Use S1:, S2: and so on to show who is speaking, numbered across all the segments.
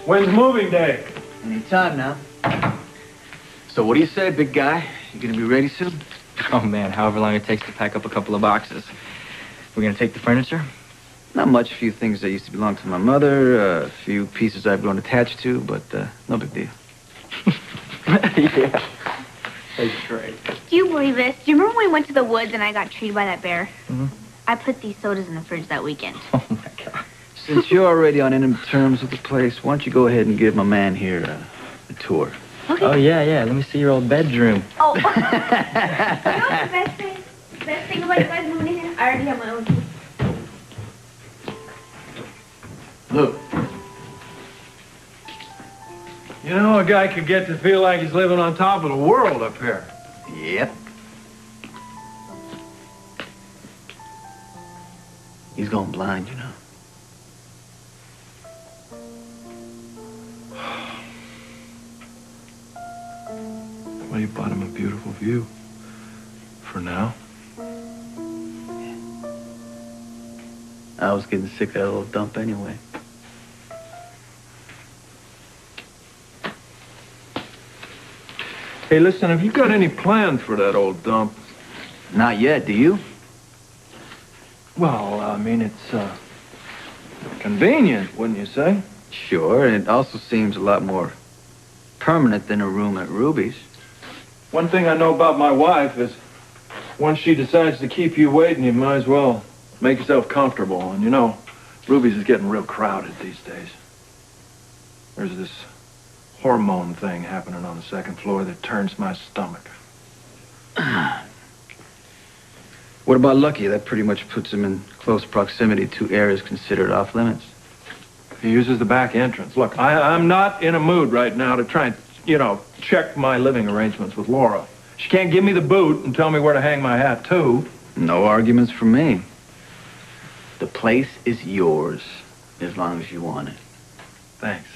S1: When's moving day?
S2: Anytime now. So what do you say, big guy? You gonna be ready soon?
S3: Oh, man, however long it takes to pack up a couple of boxes. We're gonna take the furniture?
S2: Not much. A few things that used to belong to my mother, a few pieces I've grown attached to, but no big deal.
S3: Yeah. That's great.
S4: Do you believe this? Do you remember when we went to the woods and I got treated by that bear?
S3: Mm-hmm.
S4: I put these sodas in the fridge that weekend.
S3: Oh, my God.
S2: Since you're already on intimate terms with the place, why don't you go ahead and give my man here a tour?
S4: Okay.
S3: Oh, yeah. Let me see your old bedroom.
S4: Oh. You know what's the best thing? The best thing about you guys moving in here? I already have my own key.
S2: Look.
S1: You know, a guy could get to feel like he's living on top of the world up here.
S2: Yep. He's going blind, you know.
S1: Well, you bought him a beautiful view. For now.
S2: I was getting sick of that little dump anyway.
S1: Hey, listen, have you got any plans for that old dump?
S2: Not yet, do you?
S1: Well, I mean, it's, convenient, wouldn't you say?
S2: Sure, and it also seems a lot more permanent than a room at Ruby's.
S1: One thing I know about my wife is once she decides to keep you waiting, you might as well make yourself comfortable. And, you know, Ruby's is getting real crowded these days. There's this hormone thing happening on the second floor that turns my stomach.
S2: What about Lucky? That pretty much puts him in close proximity to areas considered off limits.
S1: He uses the back entrance. Look, I'm not in a mood right now to try and, you know, check my living arrangements with Laura. She can't give me the boot and tell me where to hang my hat, too.
S2: No arguments from me. The place is yours, as long as you want it.
S1: Thanks.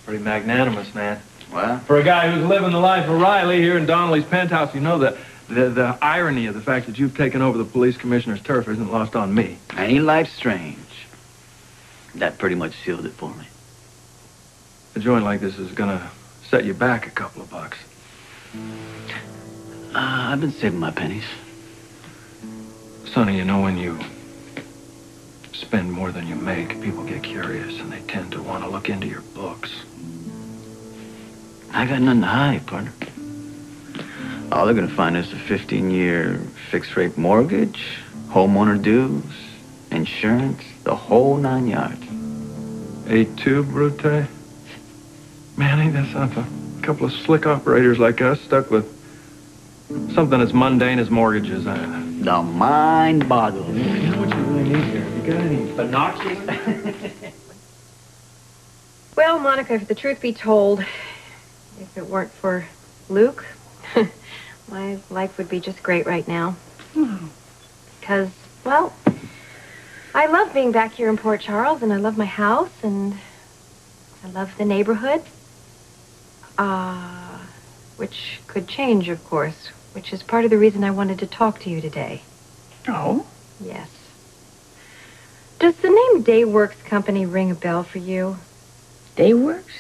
S1: Pretty magnanimous, man.
S2: Well?
S1: For a guy who's living the life of Riley here in Donnelly's penthouse, you know that the irony of the fact that you've taken over the police commissioner's turf isn't lost on me.
S2: Ain't life strange? That pretty much sealed it for me.
S1: A joint like this is gonna set you back a couple of bucks.
S2: I've been saving my pennies.
S1: Sonny, you know, when you spend more than you make, people get curious and they tend to want to look into your books.
S2: I got nothing to hide, partner. All they're gonna find is a 15-year fixed-rate mortgage, homeowner dues, insurance, the whole 9 yards.
S1: A2, Brute? Man, ain't that something? A couple of slick operators like us stuck with something as mundane as mortgages.
S2: The mind boggles.
S1: You know what you really need here? You got any binoculars?
S5: Well, Monica, if the truth be told, if it weren't for Luke, my life would be just great right now. Because, well, I love being back here in Port Charles, and I love my house, and I love the neighborhood. Which could change, of course, which is part of the reason I wanted to talk to you today.
S6: Oh?
S5: Yes. Does the name Dayworks Company ring a bell for you?
S6: Dayworks?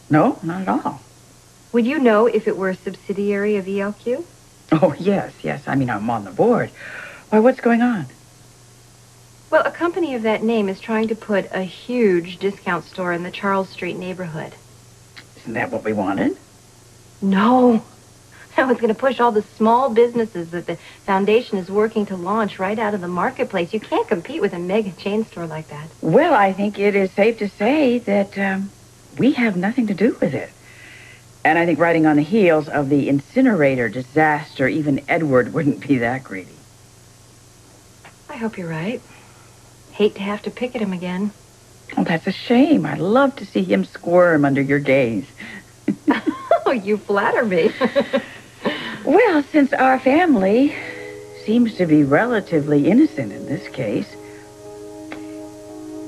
S6: No, not at all.
S5: Would you know if it were a subsidiary of ELQ?
S6: Oh, yes. I mean, I'm on the board. Why, what's going on?
S5: Well, a company of that name is trying to put a huge discount store in the Charles Street neighborhood.
S6: Isn't that what we wanted?
S5: No. That was going to push all the small businesses that the foundation is working to launch right out of the marketplace. You can't compete with a mega chain store like that.
S6: Well, I think it is safe to say that we have nothing to do with it. And I think riding on the heels of the incinerator disaster, even Edward wouldn't be that greedy.
S5: I hope you're right. Hate to have to pick at him again.
S6: Oh, that's a shame. I'd love to see him squirm under your gaze.
S5: Oh, you flatter me.
S6: Well, since our family seems to be relatively innocent in this case,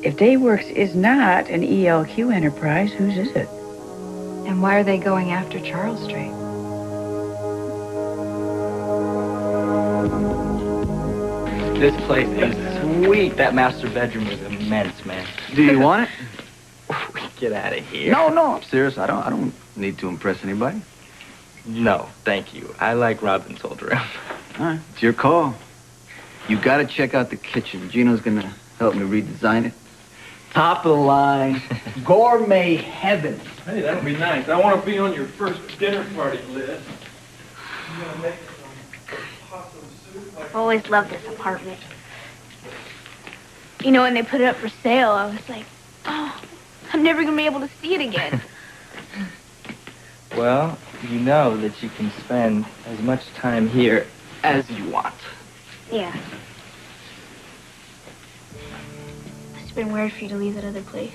S6: if Dayworks is not an ELQ enterprise, whose is it?
S5: And why are they going after Charles Street?
S3: This place is sweet. That master bedroom was immense, man.
S2: Do you want it?
S3: Get out of here.
S2: No, I'm serious. I don't need to impress anybody.
S3: No, thank you. I like Robin's old room.
S2: All right, it's your call. You gotta check out the kitchen. Gino's gonna help me redesign it. Top of the line, gourmet heaven.
S1: Hey, that'll be nice. I want to be on your first dinner party list. I'm gonna make some possum soup.
S4: I've always loved this apartment. You know, when they put it up for sale, I was like, oh, I'm never going to be able to see it again.
S3: Well, you know that you can spend as much time here as you want.
S4: Yeah. Must have been weird for you to leave that other place.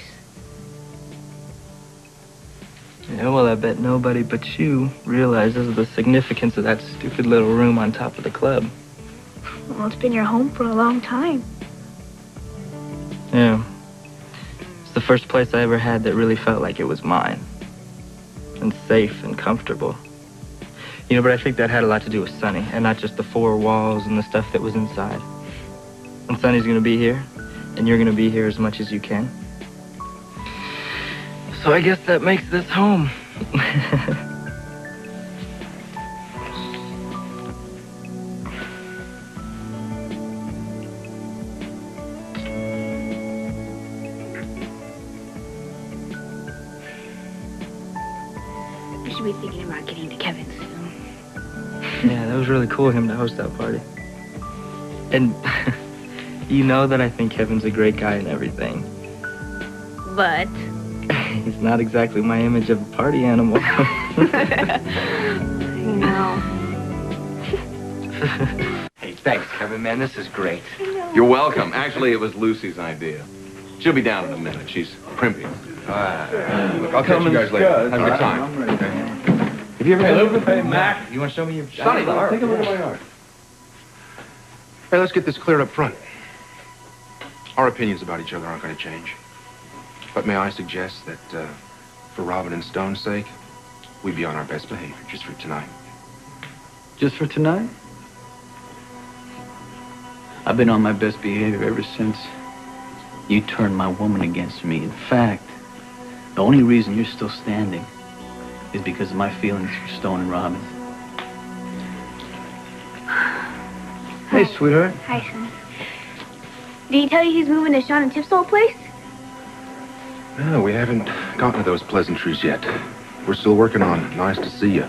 S3: Yeah, well, I bet nobody but you realizes the significance of that stupid little room on top of the club.
S4: Well, it's been your home for a long time.
S3: Yeah. It's the first place I ever had that really felt like it was mine. And safe and comfortable. You know, but I think that had a lot to do with Sonny, and not just the four walls and the stuff that was inside. And Sonny's gonna be here, and you're gonna be here as much as you can. So I guess that makes this home.
S4: We should be thinking about getting to Kevin soon.
S3: Yeah, that was really cool of him to host that party. And you know that I think Kevin's a great guy and everything.
S4: But
S3: He's not exactly my image of a party animal.
S4: you know.
S7: Hey, thanks, Kevin, man. This is great.
S8: You're welcome. Actually, it was Lucy's idea. She'll be down in a minute. She's primping.
S7: Look, I'll catch you guys later. Have a good time.
S3: Have you ever
S1: Hey,
S3: been
S1: Luke, hey, Mac.
S3: You want to show me your
S7: Sonny,
S3: art?
S7: take a look at my art. Hey, let's get this cleared up front. Our opinions about each other aren't going to change. But may I suggest that, for Robin and Stone's sake, we be on our best behavior just for tonight.
S2: Just for tonight? I've been on my best behavior ever since you turned my woman against me. In fact, the only reason you're still standing is because of my feelings for Stone and Robin. Hey, sweetheart.
S4: Hi, son. Did he tell you he's moving to Sean and Tip's old place?
S7: No, we haven't gotten to those pleasantries yet. We're still working on it. Nice to see you.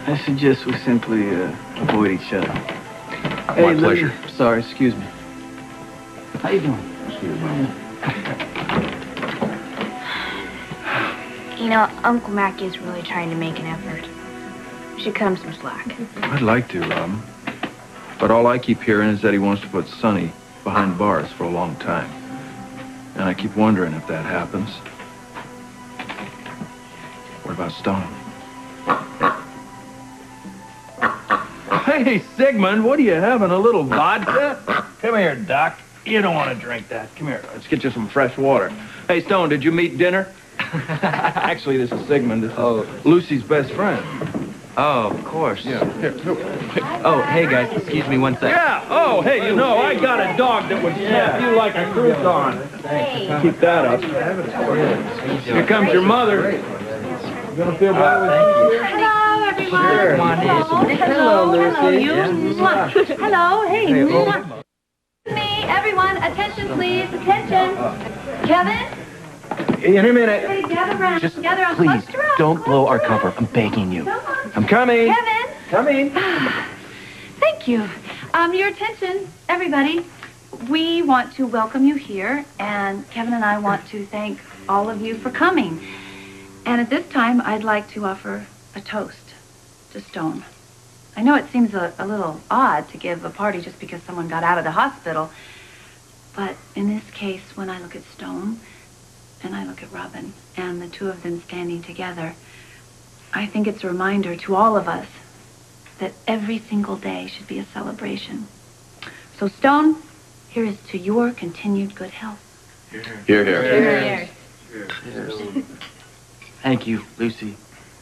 S2: I suggest we simply avoid each other.
S7: My pleasure.
S2: Sorry, excuse me. How you doing?
S4: You know, Uncle Mac is really trying to make an effort. We should cut him some slack.
S1: I'd like to, Robin. But all I keep hearing is that he wants to put Sonny behind bars for a long time. And I keep wondering if that happens. What about Stone? Hey, Sigmund, what are you having, a little vodka? Come here, Doc. You don't want to drink that. Come here, let's get you some fresh water. Hey, Stone, did you meet dinner? Actually, this is Sigmund. This is Lucy's best friend.
S3: Oh, of course.
S7: Yeah. Here.
S3: Oh, hey, guys, excuse me one sec.
S1: Yeah, oh, hey, you know, I got a dog that would snap you like a crouton. Keep that up. Here comes your mother. You gonna feel better with
S4: Hello, everyone.
S3: Come on in.
S4: Hello, you. Hello, hey. Me, everyone, attention, please. Attention. Kevin?
S1: In a minute.
S4: Hey, gather around.
S7: Just
S4: gather around.
S7: please,
S4: Cluster around.
S7: don't blow our
S4: Cluster
S7: cover.
S4: around.
S7: I'm begging you.
S4: Come on.
S1: I'm coming.
S4: Kevin.
S1: Coming.
S9: Thank you. Your attention, everybody. We want to welcome you here, and Kevin and I want to thank all of you for coming. And at this time, I'd like to offer a toast to Stone. I know it seems a little odd to give a party just because someone got out of the hospital, but in this case, when I look at Stone and I look at Robin and the two of them standing together, I think it's a reminder to all of us that every single day should be a celebration. So, Stone, here is to your continued good health.
S8: Here, here.
S3: Thank you, Lucy,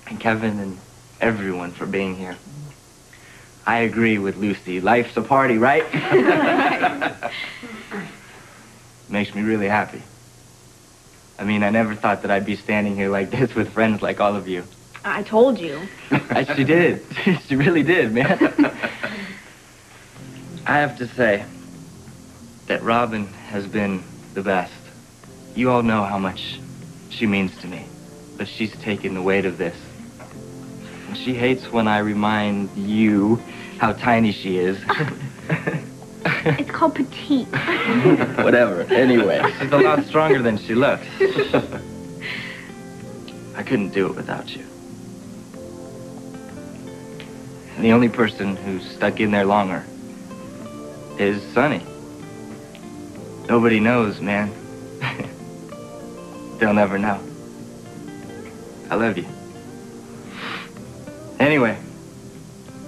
S3: and Kevin, and everyone for being here. I agree with Lucy. Life's a party, right? Makes me really happy. I mean, I never thought that I'd be standing here like this with friends like all of you.
S5: I told you.
S3: She did. She really did, man. I have to say that Robin has been the best. You all know how much she means to me, but she's taken the weight of this. And she hates when I remind you how tiny she is.
S4: It's called petite.
S3: Whatever. Anyway, she's a lot stronger than she looks. I couldn't do it without you. And the only person who's stuck in there longer is Sonny. Nobody knows, man. They'll never know. I love you. Anyway,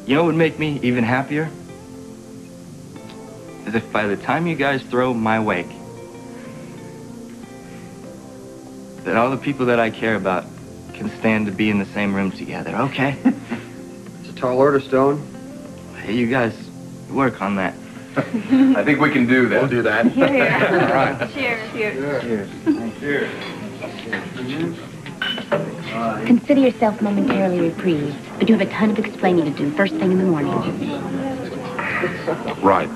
S3: you know what would make me even happier? Is if by the time you guys throw my wake, that all the people that I care about can stand to be in the same room together, okay?
S10: It's a tall order, Stone.
S3: Hey, you guys work on that.
S8: I think we can do that.
S7: We'll do that.
S4: Here, here.
S7: All right.
S4: Cheers. Cheers.
S3: Cheers.
S1: Cheers.
S11: Consider yourself momentarily reprieved, but you have a ton of explaining to do first thing in the morning.
S7: Right.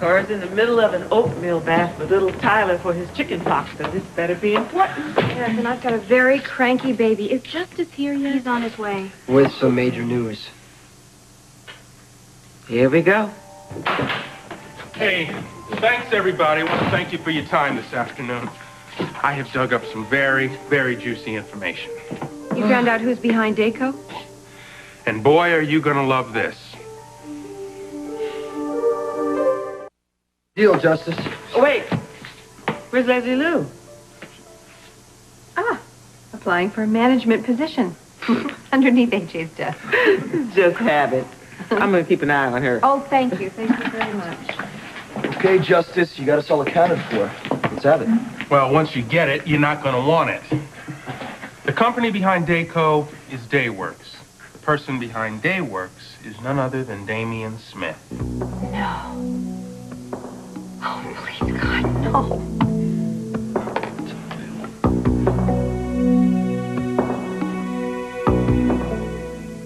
S12: Laura's in the middle of an oatmeal bath with little Tyler for his chicken pox, so this better be important.
S5: Yes, and I've got a very cranky baby. Is Justus here yet?
S4: He's on his way.
S10: With some major news.
S12: Here we go.
S13: Hey, thanks everybody. I want to thank you for your time this afternoon. I have dug up some very, very juicy information.
S5: You found out who's behind Daco?
S13: And boy, are you going to love this.
S10: Deal, Justus.
S12: Oh, wait. Where's Leslie Lou?
S5: Applying for a management position. Underneath AJ's desk.
S12: Just have it. I'm going to keep an eye on her.
S5: Oh, thank you. Thank you very much.
S10: Okay, Justus, you got us all accounted for. Let's have it.
S13: Well, once you get it, you're not going to want it. The company behind Dayco is Dayworks. The person behind Dayworks is none other than Damian Smith.
S5: No. Oh, please, God, no.